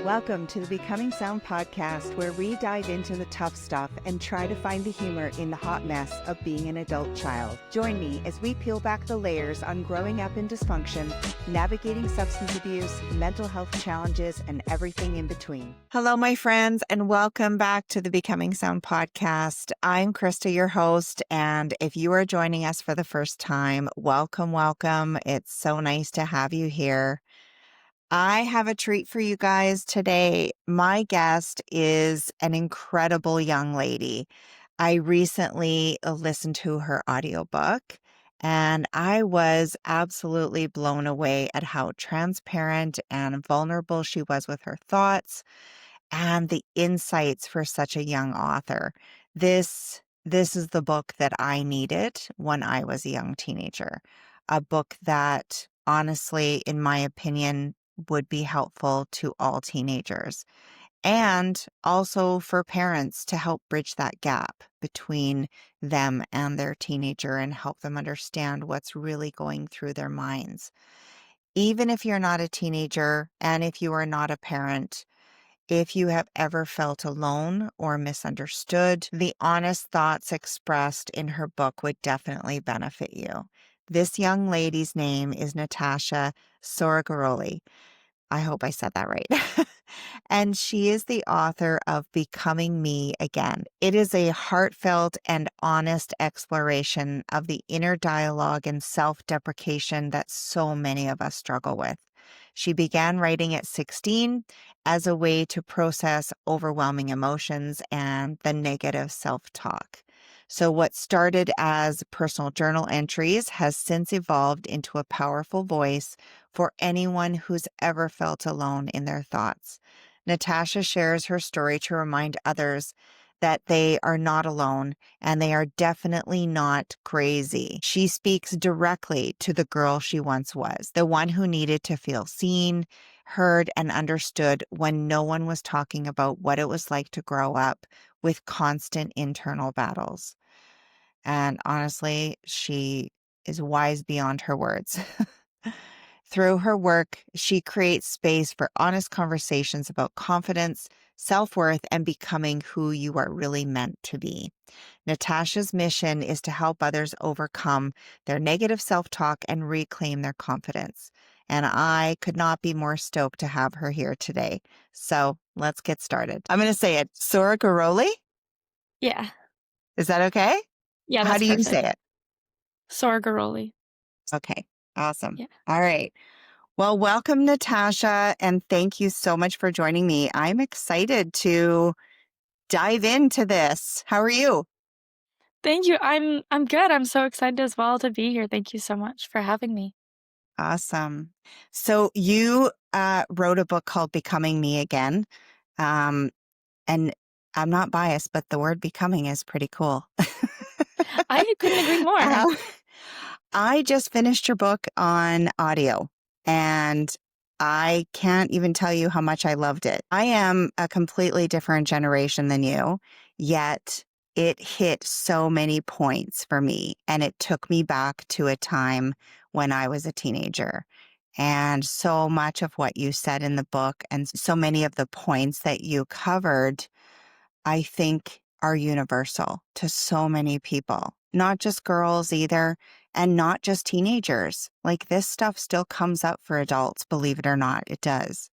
Welcome to the Becoming Sound podcast, where we dive into the tough stuff and try to find the humor in the hot mess of being an adult child. Join me as we peel back the layers on growing up in dysfunction, navigating substance abuse, mental health challenges, and everything in between. Hello, my friends, and welcome back to the Becoming Sound podcast. I'm Krista, your host, and if you are joining us for the first time, welcome, welcome. It's so nice to have you here. I have a treat for you guys today. My guest is an incredible young lady. I recently listened to her audiobook and I was absolutely blown away at how transparent and vulnerable she was with her thoughts and the insights for such a young author. This is the book that I needed when I was a young teenager. A book that honestly, in my opinion, would be helpful to all teenagers and also for parents to help bridge that gap between them and their teenager and help them understand what's really going through their minds. Even if you're not a teenager and if you are not a parent, if you have ever felt alone or misunderstood, the honest thoughts expressed in her book would definitely benefit you. This young lady's name is Natasha Soregaroli. I hope I said that right. And she is the author of Becoming Me Again. It is a heartfelt and honest exploration of the inner dialogue and self-deprecation that so many of us struggle with. She began writing at 16 as a way to process overwhelming emotions and the negative self-talk. So what started as personal journal entries has since evolved into a powerful voice for anyone who's ever felt alone in their thoughts. Natasha shares her story to remind others that they are not alone and they are definitely not crazy. She speaks directly to the girl she once was, the one who needed to feel seen, heard, and understood when no one was talking about what it was like to grow up with constant internal battles. And honestly, she is wise beyond her words. Through her work, she creates space for honest conversations about confidence, self-worth, and becoming who you are really meant to be. Natasha's mission is to help others overcome their negative self-talk and reclaim their confidence. And I could not be more stoked to have her here today. So let's get started. I'm going to say it. Soregaroli? Yeah. Is that okay? Yeah, How that's do you perfect. say it? Soregaroli. Okay. Awesome. Yeah. All right. Well, welcome, Natasha, and thank you so much for joining me. I'm excited to dive into this. How are you? Thank you. I'm good. I'm so excited as well to be here. Thank you so much for having me. Awesome. So you wrote a book called Becoming Me Again. And I'm not biased, but the word becoming is pretty cool. I couldn't agree more. Um, I just finished your book on audio, and I can't even tell you how much I loved it. I am a completely different generation than you, yet it hit so many points for me, and it took me back to a time when I was a teenager. And so much of what you said in the book and so many of the points that you covered, I think are universal to so many people, not just girls either, and not just teenagers. Like this stuff still comes up for adults, believe it or not, it does.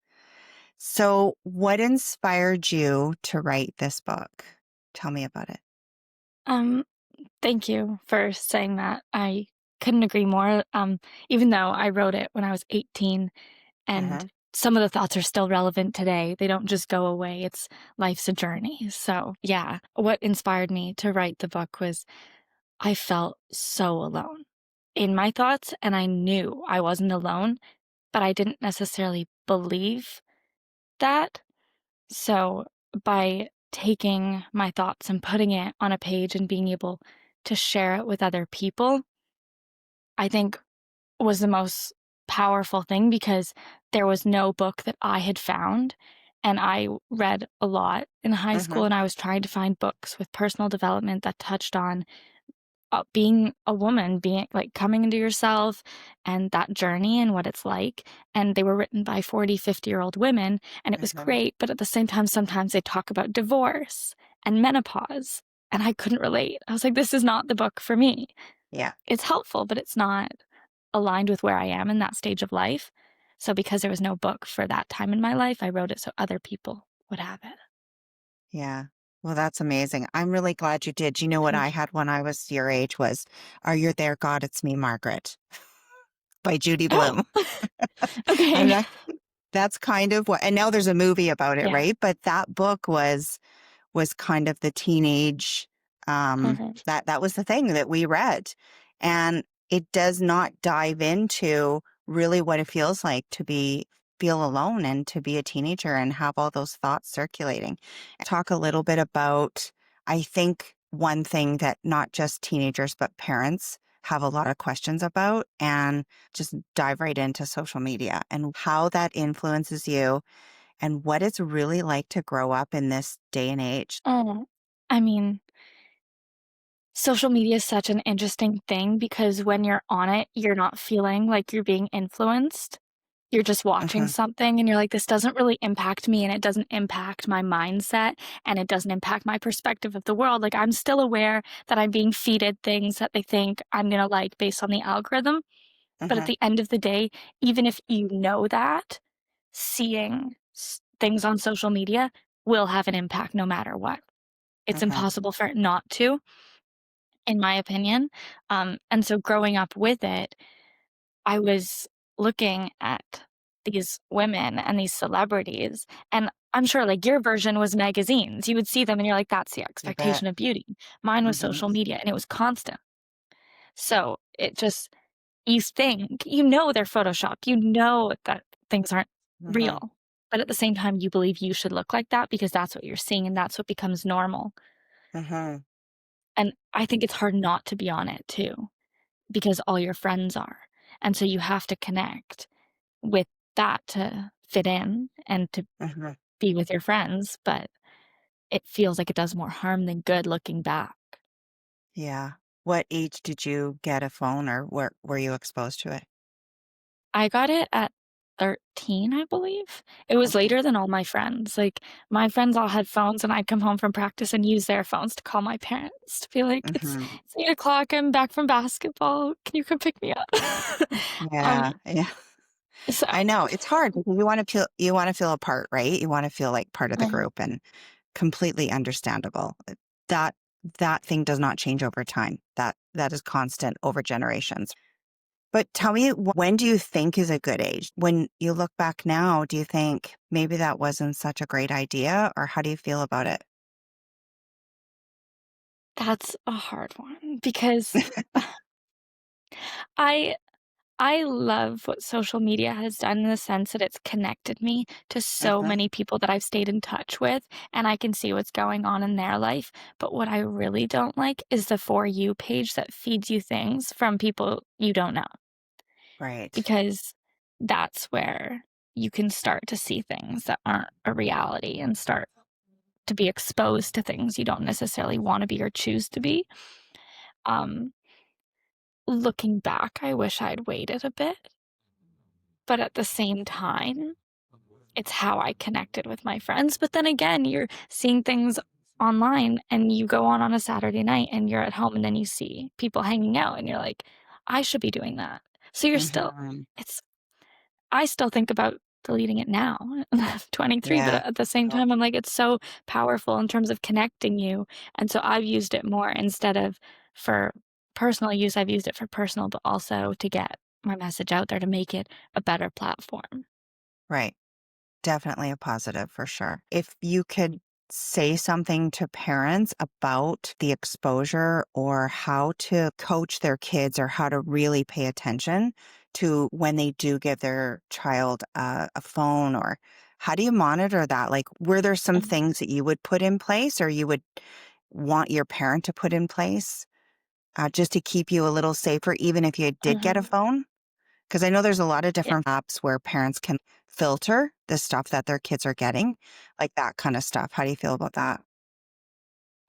So what inspired you to write this book? Tell me about it. Um, Thank you for saying that. I couldn't agree more. Even though I wrote it when I was 18 and Uh-huh. some of the thoughts are still relevant today. They don't just go away. Life's a journey. So, yeah, what inspired me to write the book was I felt so alone in my thoughts, and I knew I wasn't alone, but I didn't necessarily believe that. So by taking my thoughts and putting it on a page and being able to share it with other people, I think was the most powerful thing because there was no book that I had found. And I read a lot in high school, Uh-huh. and I was trying to find books with personal development that touched on being a woman, being like coming into yourself and that journey and what it's like. And they were written by 40, 50-year-old women, and it was Mhm. great. But at the same time, sometimes they talk about divorce and menopause, and I couldn't relate. I was like, this is not the book for me. Yeah. It's helpful, but it's not aligned with where I am in that stage of life. So because there was no book for that time in my life, I wrote it so other people would have it. Yeah. Well, that's amazing. I'm really glad you did. You know what I Thank you. had when I was your age was Are You There, God? It's Me, Margaret by Judy Oh, Blume. And okay. that's kind of what, and now there's a movie about it, Yeah. right? But that book was kind of the teenage Perfect. that was the thing that we read. And it does not dive into really what it feels like to be feel alone and to be a teenager and have all those thoughts circulating. Talk a little bit about, I think one thing that not just teenagers but parents have a lot of questions about, and just dive right into social media and how that influences you and what it's really like to grow up in this day and age. Oh, I mean, social media is such an interesting thing because when you're on it, you're not feeling like you're being influenced. You're just watching Mhm, something and you're like, this doesn't really impact me and it doesn't impact my mindset and it doesn't impact my perspective of the world. Like, I'm still aware that I'm being feeded things that they think I'm going to like based on the algorithm. But at mhm, the end of the day, even if you know that, seeing things on social media will have an impact no matter what. It's mhm, impossible for it not to, in my opinion. And so growing up with it, I was looking at these women and these celebrities, and I'm sure like your version was magazines. You would see them and you're like, that's the you bet. expectation of beauty. Mine was Mhm, social media and it was constant. So it just, you think, you know, they're Photoshopped, you know that things aren't mhm, real. But at the same time, you believe you should look like that because that's what you're seeing and that's what becomes normal. mhm, And I think it's hard not to be on it too, because all your friends are. And so you have to connect with that to fit in and to mhm. be with your friends, but it feels like it does more harm than good looking back. Yeah. What age did you get a phone, or were you exposed to it? I got it at 13, I believe. It was Okay. later than all my friends. Like, my friends all had phones, and I'd come home from practice and use their phones to call my parents to be like, Mhm. it's 8 o'clock. I'm back from basketball. Can you come pick me up?" Yeah, um, yeah. so, I know, it's hard because you wanna feel a part, right? You wanna feel like part of the um, group, and completely understandable. That that thing does not change over time. That is constant over generations. But tell me, when do you think is a good age? When you look back now, do you think maybe that wasn't such a great idea, or how do you feel about it? that's a hard one because I I love what social media has done in the sense that it's connected me to so Mhm. many people that I've stayed in touch with, and I can see what's going on in their life. But what I really don't like is the For You page that feeds you things from people you don't know, Right. because that's where you can start to see things that aren't a reality and start to be exposed to things you don't necessarily want to be or choose to be. Um, Looking back, I wish I'd waited a bit, but at the same time, it's how I connected with my friends. But then again, you're seeing things online and you go on a Saturday night and you're at home and then you see people hanging out and you're like, I should be doing that. So you're still, Mhm. it's, I still think about deleting it now. I'm 23, but Yeah. at the same Oh, time, I'm like, it's so powerful in terms of connecting you. And so I've used it more instead of for personal use. I've used it for personal, but also to get my message out there to make it a better platform. right. Definitely a positive for sure. If you could say something to parents about the exposure or how to coach their kids or how to really pay attention to when they do give their child a phone, or how do you monitor that? Like, were there some Um, things that you would put in place or you would want your parent to put in place just to keep you a little safer, even if you did get a mhm. phone? Because I know there's a lot of Yeah. different apps where parents can filter the stuff that their kids are getting, like that kind of stuff. How do you feel about that?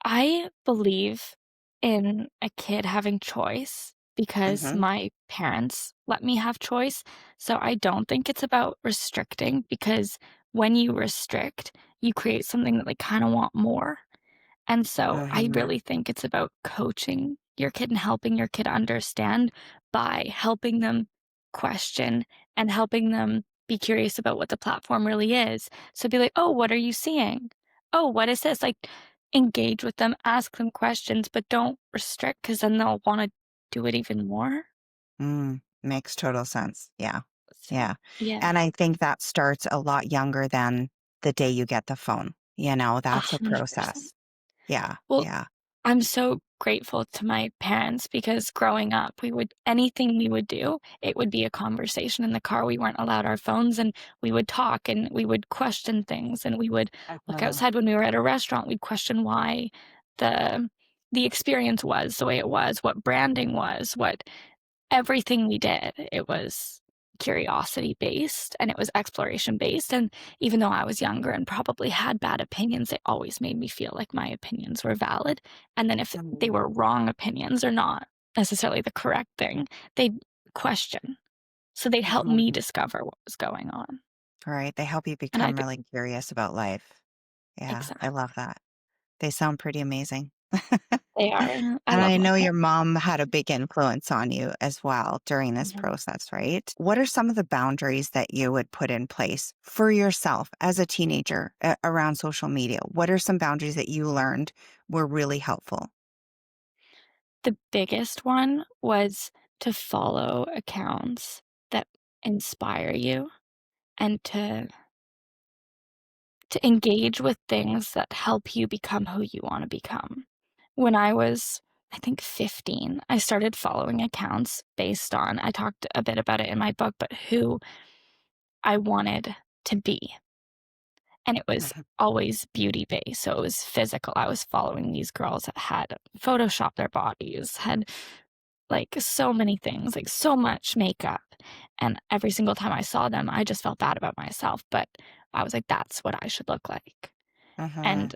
I believe in a kid having choice because Mhm. my parents let me have choice. So I don't think it's about restricting because when you restrict, you create something that they kind of want more. And so I Mhm. really think it's about coaching your kid and helping your kid understand by helping them question and helping them be curious about what the platform really is. So be like, "Oh, what are you seeing? Oh, what is this?" Like engage with them, ask them questions, but don't restrict because then they'll want to do it even more. Makes total sense. Yeah. So, Yeah. yeah, And I think that starts a lot younger than the day you get the phone. That's a 100%. process. Yeah. Well, Yeah. I'm so grateful to my parents because growing up, we would anything we would do, it would be a conversation in the car. We weren't allowed our phones and we would talk and we would question things and we would look Uh-huh. outside when we were at a restaurant. We'd question why the the experience was the way it was, what branding was, what everything we did. It was curiosity based and it was exploration based. And even though I was younger and probably had bad opinions, it always made me feel like my opinions were valid. And then if they Mhm. were wrong opinions or not necessarily the correct thing, they'd question. So they'd help me Mhm. discover what was going on. Right. They help you And I become think really curious about life. Yeah. I exactly. love that. They sound pretty amazing. They are. I And love I my know your parents. mom had a big influence on you as well during this Mhm. process, right? What are some of the boundaries that you would put in place for yourself as a teenager around social media? What are some boundaries that you learned were really helpful? The biggest one was to follow accounts that inspire you and to engage with things that help you become who you wanna become. When I was, I think, 15, I started following accounts based on I talked a bit about it in my book, but who I wanted to be, and it was Mhm. always beauty-based, so it was physical. I was following these girls that had photoshopped their bodies, had, like, so many things, like, so much makeup, and every single time I saw them, I just felt bad about myself, but I was like, "That's what I should look like." Mhm. And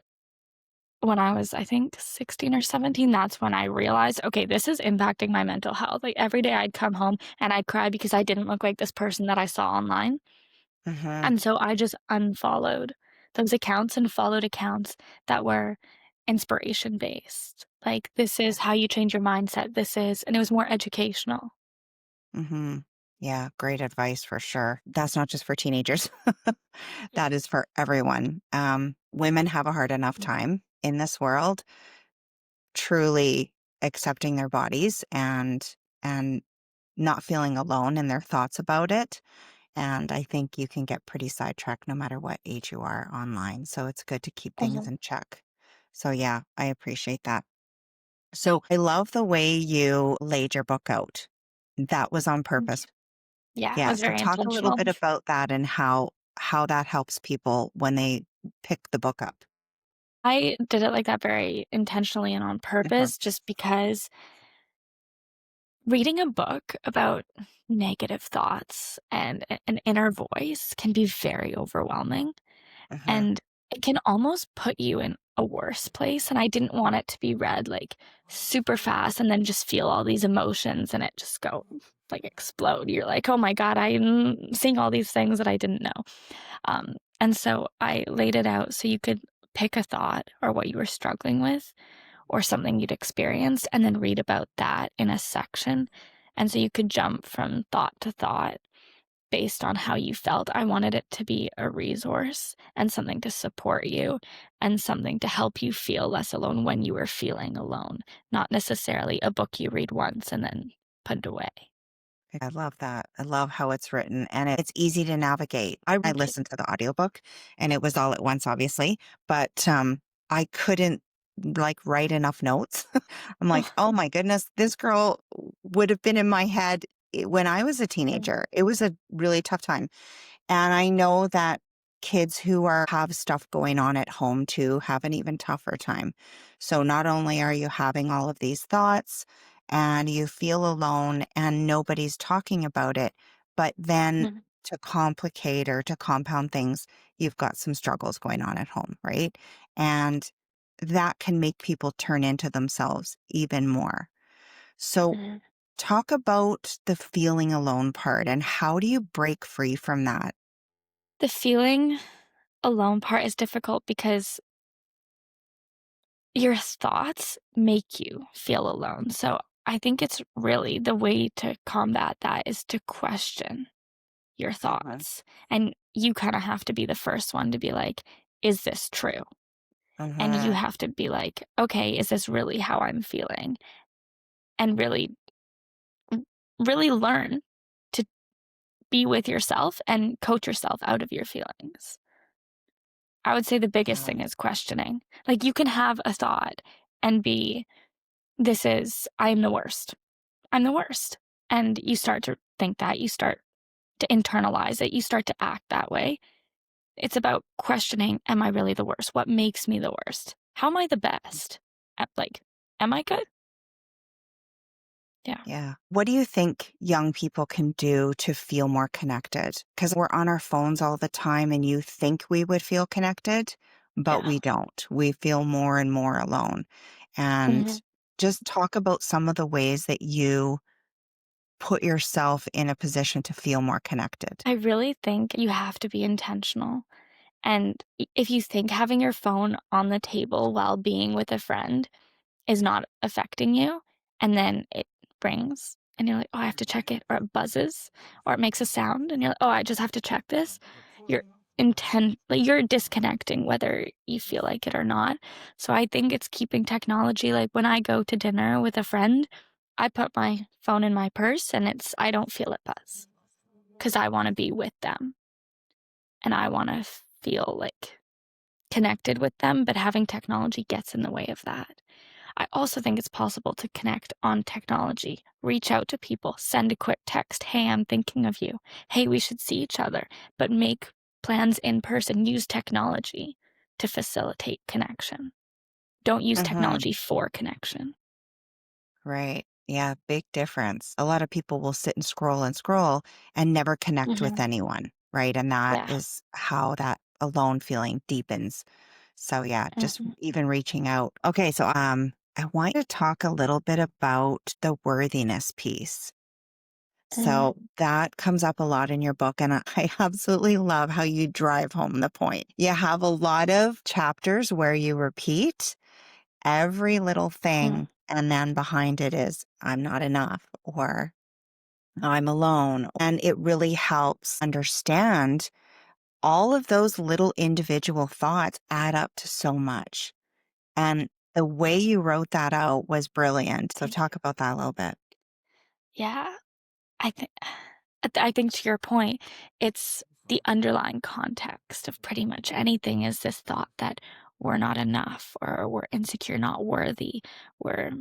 when I was, I think, 16 or 17, that's when I realized, "Okay, this is impacting my mental health." Like, every day I'd come home and I'd cry because I didn't look like this person that I saw online, Mhm. and so I just unfollowed those accounts and followed accounts that were inspiration based. Like, "This is how you change your mindset. This is" and it was more educational. Mhm. Yeah, great advice for sure. That's not just for teenagers. Yeah. That is for everyone. Women have a hard enough Mhm. time in this world truly accepting their bodies and not feeling alone in their thoughts about it. And I think you can get pretty sidetracked no matter what age you are online. So it's good to keep things Mhm. in check. So yeah, I appreciate that. So I love the way you laid your book out. That was on Thank you. purpose. Yeah, it Yeah. was So very talk a little intentional. bit about that and how that helps people when they pick the book up. I did it like that very intentionally and on Mhm. purpose just because reading a book about negative thoughts and an inner voice can be very overwhelming, Mhm. and it can almost put you in a worse place, and I didn't want it to be read, like, super fast and then just feel all these emotions and it just go, like, explode. You're like, "Oh my god, I'm seeing all these things that I didn't know." And so I laid it out so you could pick a thought or what you were struggling with or something you'd experienced and then read about that in a section. And so you could jump from thought to thought based on how you felt. I wanted it to be a resource and something to support you and something to help you feel less alone when you were feeling alone, not necessarily a book you read once and then put it away. I love that. I love how it's written and it's easy to navigate. I Thank you. listened to the audiobook and it was all at once, obviously, but I couldn't like write enough notes. I'm like, oh my goodness, this girl would have been in my head when I was a Mhm. teenager. It was a really tough time. And I know that kids who are have stuff going on at home too have an even tougher time. So not only are you having all of these thoughts and you feel alone and nobody's talking about it, but then Mhm. to complicate or to compound things, you've got some struggles going on at home, right? And that can make people turn into themselves even more. So, Mhm. talk about the feeling alone part and how do you break free from that? The feeling alone part is difficult because your thoughts make you feel alone. So I think it's really the way to combat that is to question your Uh-huh. thoughts. And you kind of have to be the first one to be like, is this true? And you Uh-huh. have to be like, okay, is this really how I'm feeling? And really, really learn to be with yourself and coach yourself out of your feelings. I would say the biggest Yeah. thing is questioning. Like, you can have a thought and be, I'm the worst. I'm the worst. And you start to think that, you start to internalize it, you start to act that way. It's about questioning, am I really the worst? What makes me the worst? How am I the best? Like, am I good? Yeah. Yeah. What do you think young people can do to feel more connected? Because we're on our phones all the time and you think we would feel connected, but Yeah. we don't. We feel more and more alone. And Mhm. just talk about some of the ways that you put yourself in a position to feel more connected. I really think you have to be intentional. And if you think having your phone on the table while being with a friend is not affecting you, and then it rings and you're like, "Oh, I have to check it," or it buzzes, or it makes a sound and you're like, "Oh, I just have to check this." You're you're disconnecting whether you feel like it or not. So I think it's keeping technology like, when I go to dinner with a friend, I put my phone in my purse and I don't feel it buzz because I wanna be with them and I wanna feel, like, connected with them, but having technology gets in the way of that. I also think it's possible to connect on technology, reach out to people, send a quick text, "Hey, I'm thinking of you. Hey, we should see each other," but make plans in person, use technology to facilitate connection. Don't use Hmm. technology for connection. Right. Yeah. Big difference. A lot of people will sit and scroll and never connect with Mhm. anyone. Right. And that Yeah. is how that alone feeling deepens. So yeah, just Mhm. even reaching out. Okay, so I want you to talk a little bit about the worthiness piece. Mhm. So that comes up a lot in your book and I absolutely love how you drive home the point. You have a lot of chapters where you repeat every little Mhm. thing and then behind it is I'm not enough or I'm alone. And it really helps understand all of those little individual thoughts add up to so much. And the way you wrote that out was brilliant. So Thank you. talk about that a little bit. Yeah. I think I think to your point, it's the underlying context of pretty much anything is this thought that we're not enough or we're insecure, not worthy. We're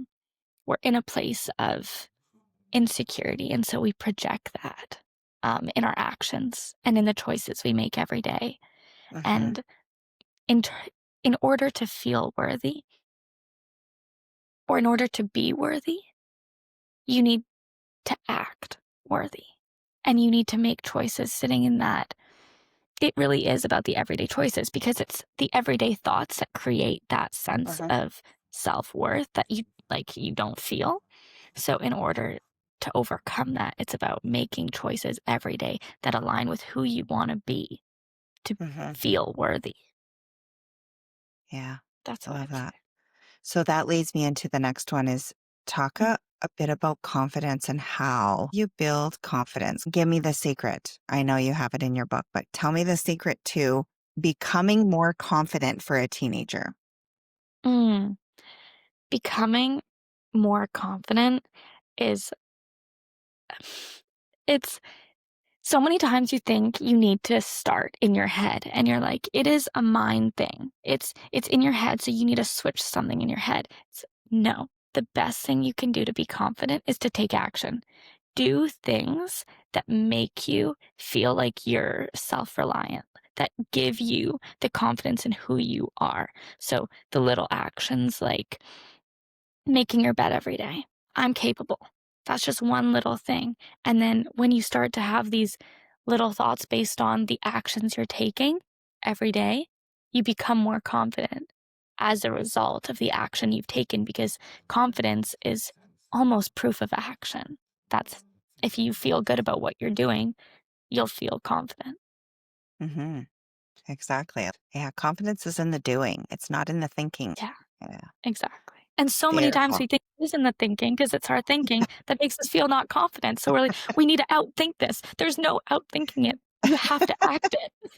we're in a place of insecurity, and so we project that in our actions and in the choices we make every day. Uh-huh. And in tr- in order to feel worthy or in order to be worthy, you need to act worthy, and you need to make choices sitting in that. It really is about the everyday choices because it's the everyday thoughts that create that sense Uh-huh. of self-worth that you don't feel. So in order to overcome that, it's about making choices every day that align with who you want to be to Uh-huh. feel worthy. Yeah. That's I how I love see that. So that leads me into the next one is talk it. a bit about confidence and how you build confidence. Give me the secret. I know you have it in your book, but tell me the secret to becoming more confident for a teenager. Mm. Becoming more confident is it's so many times you think you need to start in your head and you're like, it is a mind thing. It's in your head, so you need to switch something in your head. No. The best thing you can do to be confident is to take action. Do things that make you feel like you're self-reliant, that give you the confidence in who you are. So the little actions like making your bed every day. I'm capable. That's just one little thing. And then when you start to have these little thoughts based on the actions you're taking every day, you become more confident. as a result of the action you've taken, because confidence is almost proof of action. That's if you feel good about what you're doing, you'll feel confident. Hmm. Exactly. Yeah. Confidence is in the doing. It's not in the thinking. Yeah, Yeah. exactly. And so many times Beautiful. we think it is in the thinking because it's our thinking that makes us feel not confident. So we're like, we need to outthink this. There's no outthinking it. You have to act it.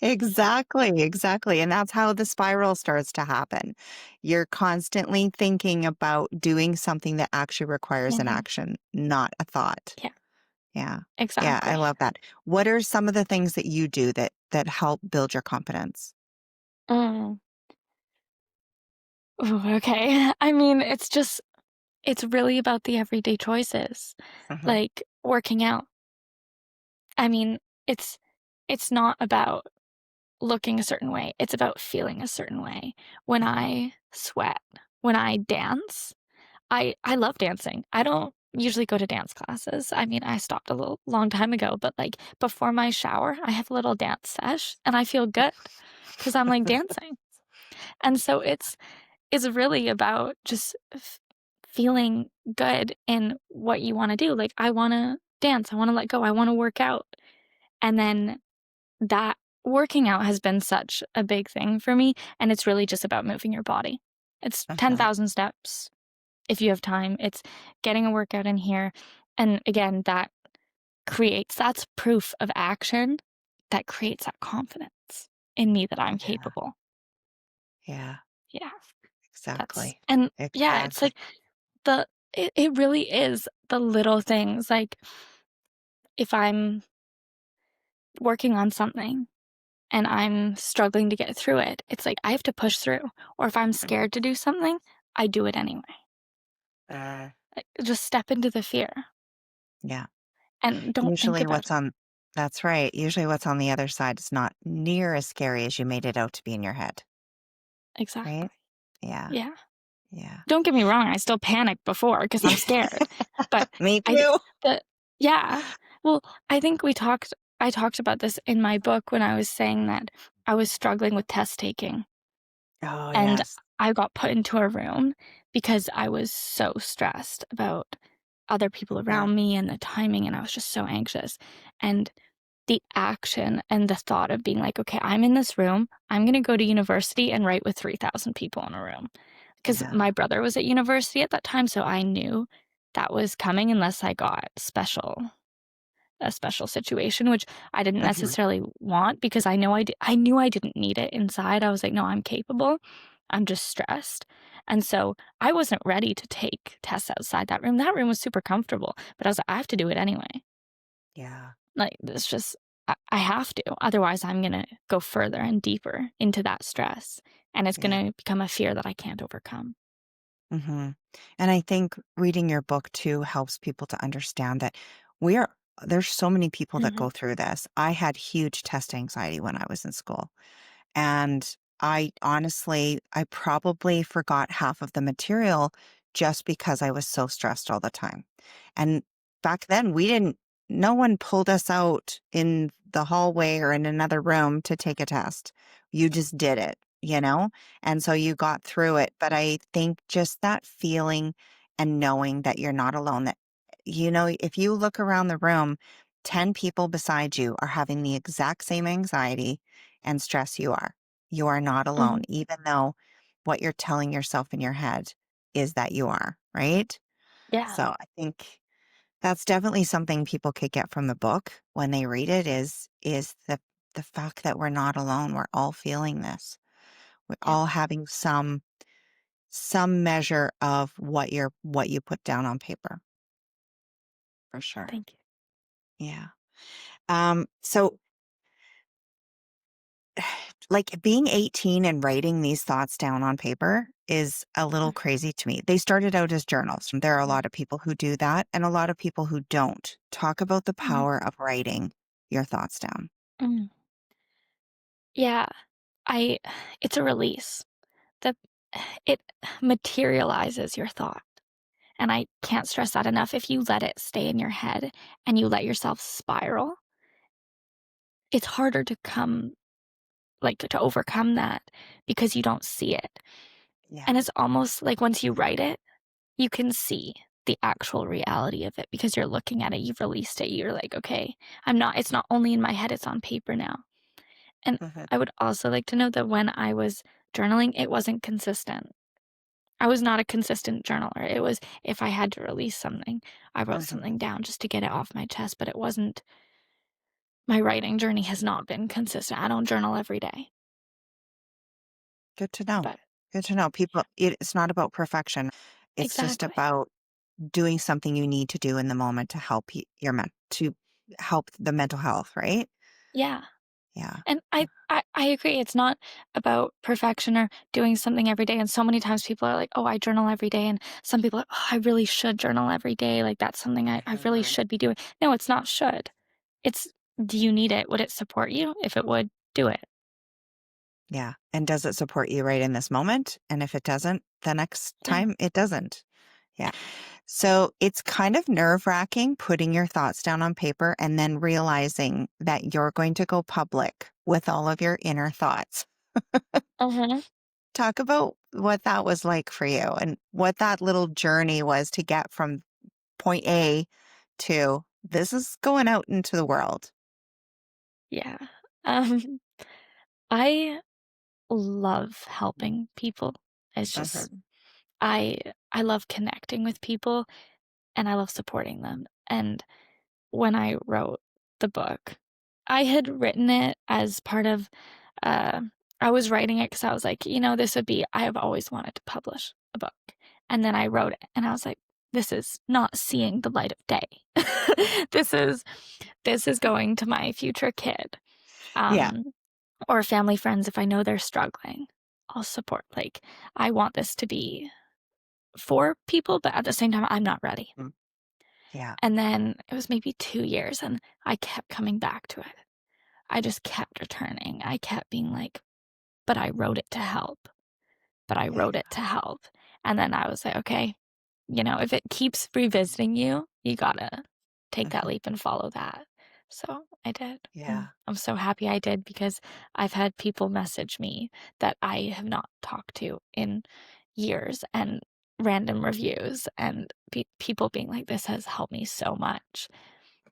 Exactly, exactly. And that's how the spiral starts to happen. You're constantly thinking about doing something that actually requires an Mhm. action, not a thought. Yeah, Yeah. Yeah, I exactly. love that. What are some of the things that you do that help build your confidence? Mm. Ooh, okay. I mean, it's really about the everyday choices, Mhm. like working out. I mean, it's it's not about looking a certain way. It's about feeling a certain way. When Mhm. I sweat, when I dance, I love dancing. I don't usually go to dance classes. I mean, I stopped a little long time ago, but like before my shower, I have a little dance sesh and I feel good because I'm like dancing. And so it's really about just feeling good in what you want to do. Like I want to dance, I want to let go, I want to work out. And then that working out has been such a big thing for me, and it's really just about moving your body. It's Mhm. 10,000 steps if you have time. It's getting a workout in here. And again, that's proof of action that creates that confidence in me that I'm Yeah. capable. Yeah. Yeah. Exactly. And yeah, it's Exactly. like it really is the little things. Like if I'm working on something and I'm struggling to get through it, it's like I have to push through. Or if I'm Mhm. scared to do something, I do it anyway. Uh, Like, just step into the fear yeah. and don't think Usually about what's it. on That's right. Usually what's on the other side is not near as scary as you made it out to be in your head, right? Exactly. Yeah. Yeah. Yeah. Don't get me wrong, I still panic before because 'cause I'm scared, but Me I th too. the yeah. Well, I think I talked about this in my book when I was saying that I was struggling with test taking, Oh, and yes. I got put into a room because I was so stressed about other people Mhm. around me and the timing, and I was just so anxious, and the action and the thought of being like, "Okay, I'm in this room. I'm gonna go to university and write with 3,000 people in a room." Because Yeah. my brother was at university at that time, so I knew that was coming unless I got a special situation, which I didn't Mhm. necessarily want because I knew I didn't need it inside. I was like, "No, I'm capable. I'm just stressed." And so I wasn't ready to take tests outside that room. That room was super comfortable, but I was like, "I have to do it anyway." Yeah. Like, it's just I have to, otherwise I'm gonna go further and deeper into that stress, and it's Yeah. gonna become a fear that I can't overcome. Mhm. And I think reading your book too helps people to understand that we are there's so many people that Mhm, go through this. I had huge test anxiety when I was in school. And I probably forgot half of the material just because I was so stressed all the time. And back then, no one pulled us out in the hallway or in another room to take a test. You just did it, you know? And so you got through it. But I think just that feeling and knowing that you're not alone, that, if you look around the room, 10 people beside you are having the exact same anxiety and stress you are. You are not alone, mhm. even though what you're telling yourself in your head is that you are, right? Yeah, So I think that's definitely something people could get from the book when they read it is the fact that we're not alone. We're all feeling this. We're yeah, all having some measure of what you put down on paper, for sure. thank you. Yeah. So like being 18 and writing these thoughts down on paper is a little Mhm, crazy to me. They started out as journals. And there are a lot of people who do that and a lot of people who don't. Talk about the mhm, power of writing your thoughts down. mhm. Yeah, I it's a release. That it materializes your thought, and I can't stress that enough. If you let it stay in your head and you let yourself spiral, it's harder to come like, to overcome that because you don't see it. Yeah. And it's almost like once you write it, you can see the actual reality of it because you're looking at it, you've released it, you're like, "Okay, it's not only in my head, it's on paper now." And Mhm. I would also like to note that when I was journaling, it wasn't consistent. I was not a consistent journaler. It was if I had to release something, I wrote Mhm. something down just to get it off my chest, but it wasn't my writing journey has not been consistent. I don't journal every day, Good to know. but Good to know. It's not about perfection. It's just exactly. about doing something you need to do in the moment to help to help the mental health, right? Yeah. Yeah. And I agree. It's not about perfection or doing something every day. And so many times people are like, oh, I journal every day. And some people are, oh, I really should journal every day. Like that's something I really Mhm. should be doing. No, it's not should. It's do you need it? Would it support you? If it would, do it. Yeah. And does it support you right in this moment? And if it doesn't, the next Yeah. time it doesn't. Yeah. So it's kind of nerve-wracking putting your thoughts down on paper and then realizing that you're going to go public with all of your inner thoughts. Uh-huh. Talk about what that was like for you and what that little journey was to get from point A to this is going out into the world. Yeah. Um, I love helping people. It's just Mhm. I I love connecting with people and I love supporting them. And when I wrote the book, I had written it as part of uh I was writing it because I was like, this would be I have always wanted to publish a book. And then I wrote it and I was like, this is not seeing the light of day. this is this is going to my future kid. Yeah. Um or family friends if I know they're struggling. I'll support I want this to be for people, but at the same time I'm not ready. Mm. Yeah. And then it was maybe 2 years and I kept coming back to it. I just kept returning. I kept being like, "But I wrote it to help. But I Yeah. wrote it to help." And then I was like, "Okay, if it keeps revisiting you, you gotta take that Mhm. leap and follow that." So I did. And Yeah. I'm so happy I did because I've had people message me that I have not talked to in years and random reviews and people being like, "This has helped me so much."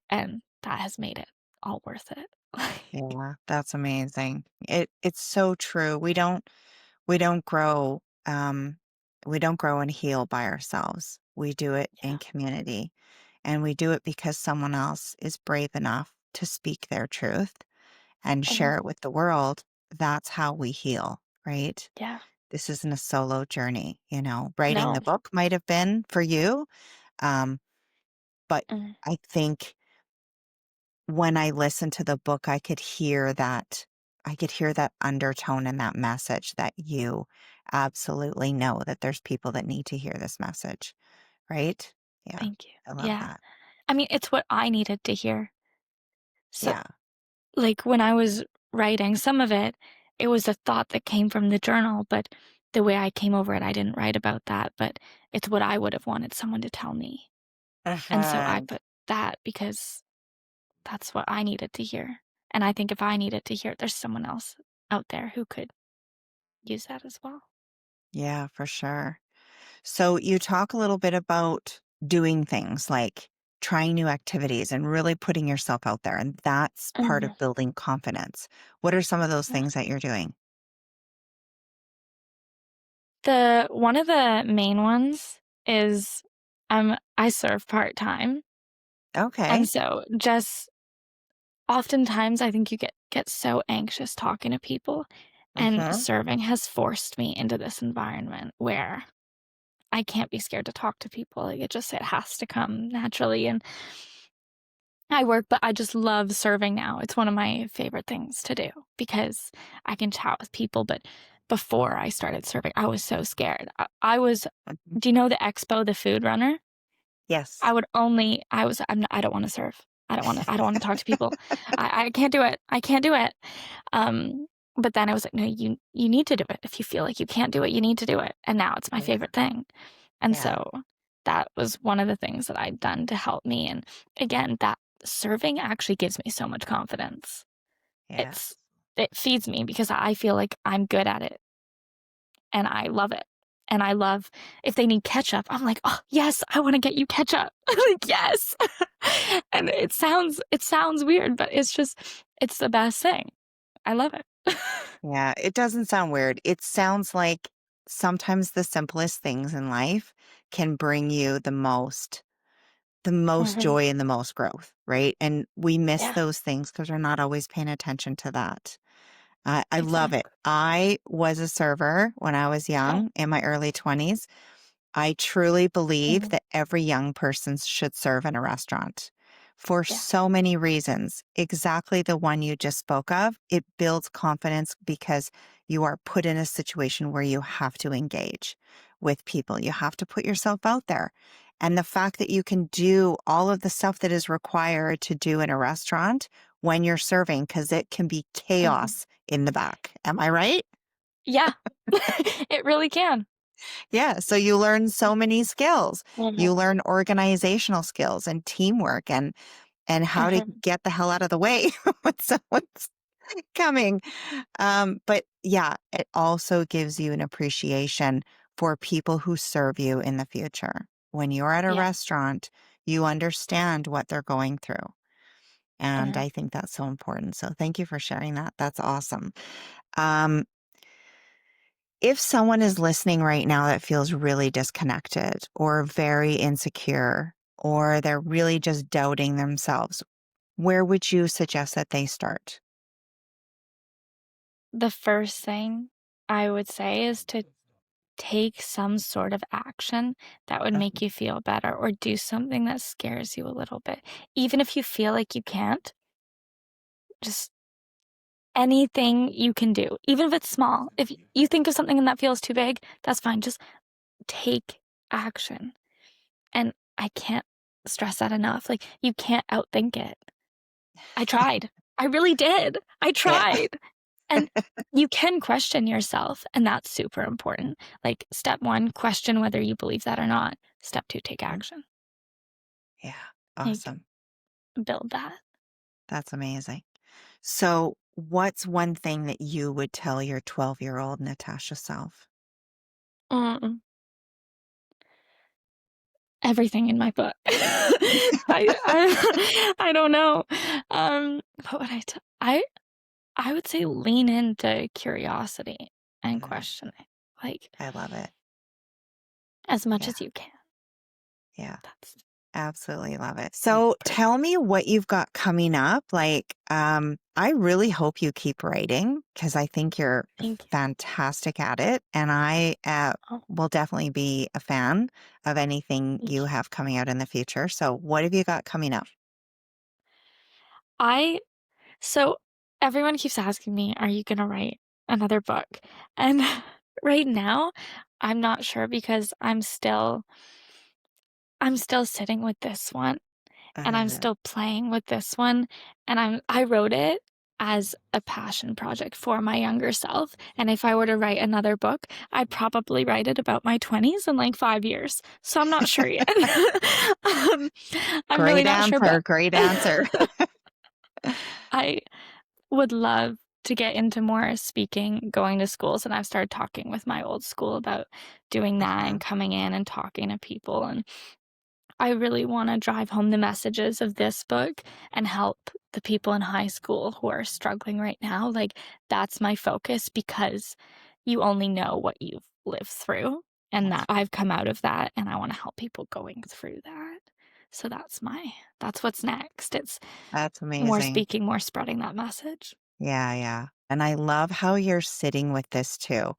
And that has made it all worth it. Like, Yeah. That's amazing. It's so true. We don't grow we don't grow and heal by ourselves. We do it in yeah. community. And we do it because someone else is brave enough to speak their truth and Mhm. share it with the world. That's how we heal, right? Yeah. This isn't a solo journey, Writing No. the book might have been for you, um, but Mm. I think when I listened to the book, I could hear that undertone and that message that you absolutely know that there's people that need to hear this message, right? Yeah. Thank you. I love Yeah. that. I mean, it's what I needed to hear. So, Yeah. when I was writing some of it, it was a thought that came from the journal, but the way I came over it, I didn't write about that, but it's what I would have wanted someone to tell me. And so I Uh-huh. put that because that's what I needed to hear. And I think if I needed to hear it, there's someone else out there who could use that as well. Yeah, for sure. So you talk a little bit about doing things like trying new activities and really putting yourself out there. And that's part Mhm. of building confidence. What are some of those Yeah. things that you're doing? The one of the main ones is I serve part-time, and Okay. so just oftentimes I think you get so anxious talking to people, and Mm-hmm. serving has forced me into this environment where I can't be scared to talk to people, it has to come naturally, and I work, but I just love serving now. It's one of my favorite things to do because I can chat with people, but before I started serving, I was so scared. I was Hmm. do you know the expo, the food runner? Yes. I don't wanna serve. I don't wanna talk to people. I can't do it. I can't do it. But then I was like, "No, you need to do it. If you feel like you can't do it, you need to do it." And now it's my Yeah. favorite thing. And Yeah. so that was one of the things that I'd done to help me, and again, that serving actually gives me so much confidence. It's Yes. it feeds me because I feel like I'm good at it and I love it. And I love if they need ketchup, I'm like, "Oh, yes, I wanna get you ketchup." Like, "Yes." And it sounds weird, but it's the best thing. I love it. Yeah, it doesn't sound weird. It sounds like sometimes the simplest things in life can bring you the most Mhm. joy and the most growth, right? And we miss Yeah, those things because we're not always paying attention to that. I love it. exactly. I was a server when I was Oh, young in my early 20s. I truly believe mhm. that every young person should serve in a restaurant for Yeah. so many reasons. Exactly the one you just spoke of. It builds confidence because you are put in a situation where you have to engage with people. You have to put yourself out there. And the fact that you can do all of the stuff that is required to do in a restaurant when you're serving, because it can be Mhm. chaos in the back. Am I right? Yeah. It really can. Yeah. So you learn so many skills. You Mhm. learn organizational skills and teamwork and how to Mhm. get the hell out of the way when someone's coming. But yeah, it also gives you an appreciation for people who serve you in the future. When you're at a Yeah. restaurant, you understand what they're going through. And Mhm. I think that's so important. So thank you for sharing that. That's awesome. Um, If someone is listening right now that feels really disconnected or very insecure, or they're really just doubting themselves, where would you suggest that they start? The first thing I would say is to take some sort of action that would Uh, make you feel better or do something that scares you a little bit. Even if you feel like you can't, just anything you can do, even if it's small. If you think of something and that feels too big, that's fine. Just take action. And I can't stress that enough. Like, you can't outthink it. I tried. I really did. I Yeah. tried. And you can question yourself, and that's super important. Like, step 1, question whether you believe that or not. Step 2, take Mhm. action. Yeah. Like, Awesome. build that. That's amazing. So, what's one thing that you would tell your 12-year-old Natasha self? Mm, everything in my book. I don't know. What would I would say lean into curiosity and Mhm. questioning, like, I love it. as much Yeah. as you can. Yeah. That's Absolutely love it. So pretty tell me what you've got coming up. Like, I really hope you keep writing because I think you're thank you. fantastic at it. And I Oh, will definitely be a fan of anything thank you you. have coming out in the future. So what have you got coming up? I so everyone keeps asking me, "Are you gonna write another book?" And right now, I'm not sure because I'm still sitting with this one, and I'm Uh, still playing with this one, and I wrote it as a passion project for my younger self, and if I were to write another book, I'd probably write it about my 20s in, like, 5 years, so I'm not sure yet. Um, I'm really great not sure, but answer. Great answer. I would love to get into more speaking, going to schools, and I've started talking with my old school about doing that Uh-huh. and coming in and talking to people, and I really wanna drive home the messages of this book and help the people in high school who are struggling right now, like, that's my focus because you only know what you've lived through, and That's that I've come out of that, and I wanna help people going through that. So that's what's next. It's that's more amazing. speaking, more spreading that message. Yeah, yeah. And I love how you're sitting with this too.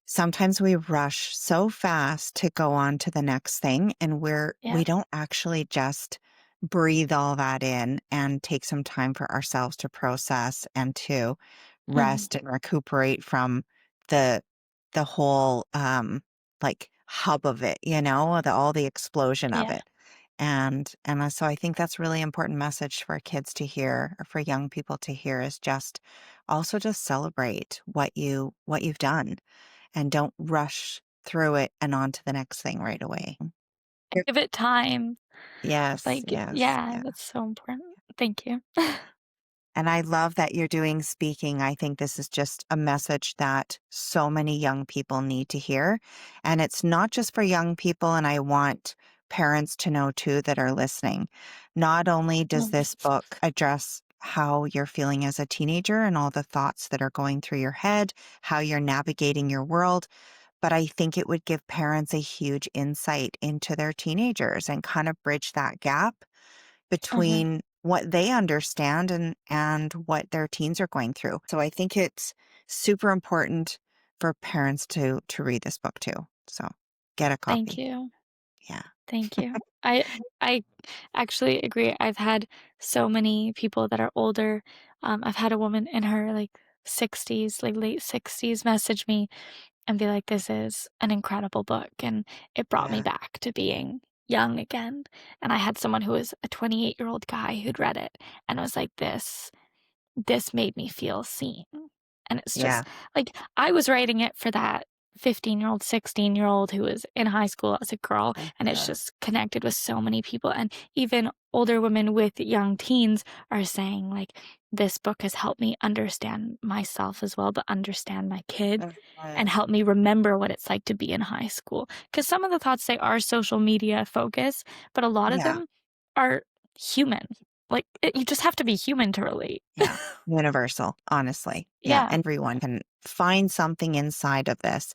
Sometimes we rush so fast to go on to the next thing and we Yeah. don't actually just breathe all that in and take some time for ourselves to process and to Mhm. rest and recuperate from the the whole like hub of it, all the explosion of Yeah. it. And so I think that's really important message for kids to hear or for young people to hear is just also just celebrate what you've done and don't rush through it and on to the next thing right away. Yep. Give it time. Yes, Like, yes, yeah, yeah. that's so important. Thank you. And I love that you're doing speaking. I think this is just a message that so many young people need to hear. And it's not just for young people. And I want parents to know too that are listening. Not only does Mm. this book address how you're feeling as a teenager and all the thoughts that are going through your head, how you're navigating your world, but I think it would give parents a huge insight into their teenagers and kind of bridge that gap Mhm. between what they understand and what their teens are going through. So I think it's super important for parents to read this book too. So get a Thank copy. you. Yeah. Thank you. I actually agree. I've had so many people that are older. I've had a woman in her like 60s, like late 60s, message me and be like, "This is an incredible book," and it brought me Yeah. back to being young again. And I had someone who was a 28-year-old guy who'd read it and was like, "This made me feel seen." And it's Yeah. just like I was writing it for that 15-year-old, 16-year-old who was in high school as a girl, and it's just connected with so many people. And even older women with young teens are saying, like, this book has helped me understand myself as well, but understand my kid and help me remember what it's like to be in high school. Because some of the thoughts they are social media focused, but a lot of Yeah. them are human. Like, you just have to be human to relate. Yeah. Universal, honestly. Yeah. Yeah, Everyone can find something inside of this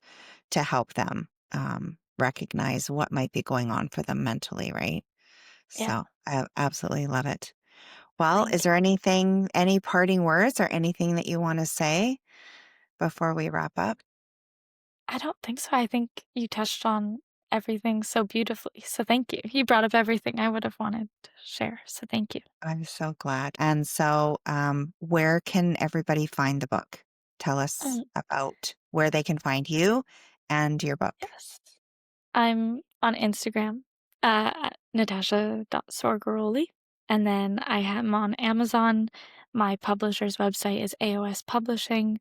to help them recognize what might be going on for them mentally, right? yeah. So I absolutely love it. Well, Thank is you. there anything, any parting words or anything that you want to say before we wrap up? I don't think so. I think you touched on everything so beautifully. So thank you. You brought up everything I would have wanted to share. So thank you. I'm so glad. And so, where can everybody find the book? Tell us Mm, about where they can find you and your book. yes. I'm on Instagram at Natasha.Soregaroli. And then I am on Amazon. My publisher's website is AOS Publishing.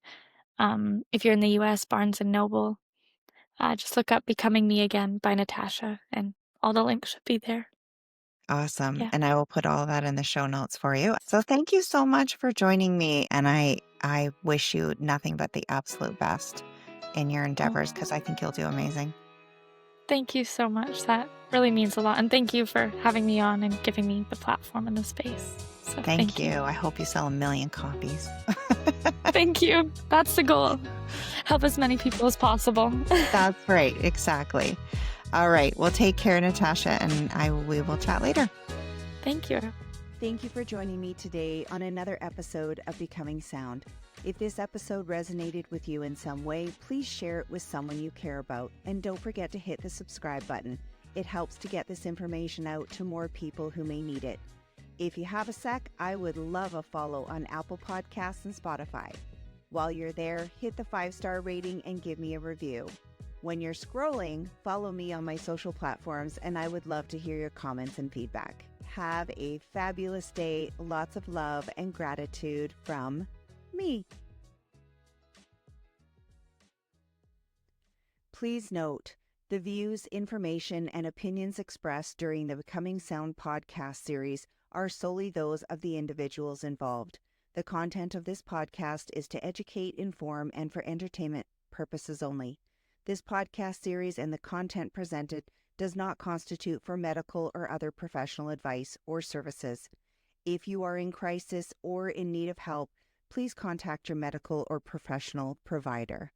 If you're in the US, Barnes and Noble. Just look up Becoming Me Again by Natasha, and all the links should be there. Awesome. Yeah. And I will put all that in the show notes for you. So thank you so much for joining me. And I wish you nothing but the absolute best in your Oh, endeavors because I think you'll do amazing. thank you so much. That really means a lot. And thank you for having me on and giving me the platform and the space. So Thank thank you. you. I hope you sell 1,000,000 copies. Thank you. That's the goal. Help as many people as possible. That's right. Exactly. All right. Well, take care, Natasha, and we will chat later. Thank you. Thank you for joining me today on another episode of Becoming Sound. If this episode resonated with you in some way, please share it with someone you care about. And don't forget to hit the subscribe button. It helps to get this information out to more people who may need it. If you have a sec, I would love a follow on Apple Podcasts and Spotify. While you're there, hit the 5-star rating and give me a review. When you're scrolling, follow me on my social platforms, and I would love to hear your comments and feedback. Have a fabulous day, lots of love and gratitude from me. Please note, the views, information, and opinions expressed during the Becoming Sound podcast series are solely those of the individuals involved. The content of this podcast is to educate, inform, and for entertainment purposes only. This podcast series and the content presented does not constitute for medical or other professional advice or services. If you are in crisis or in need of help, please contact your medical or professional provider.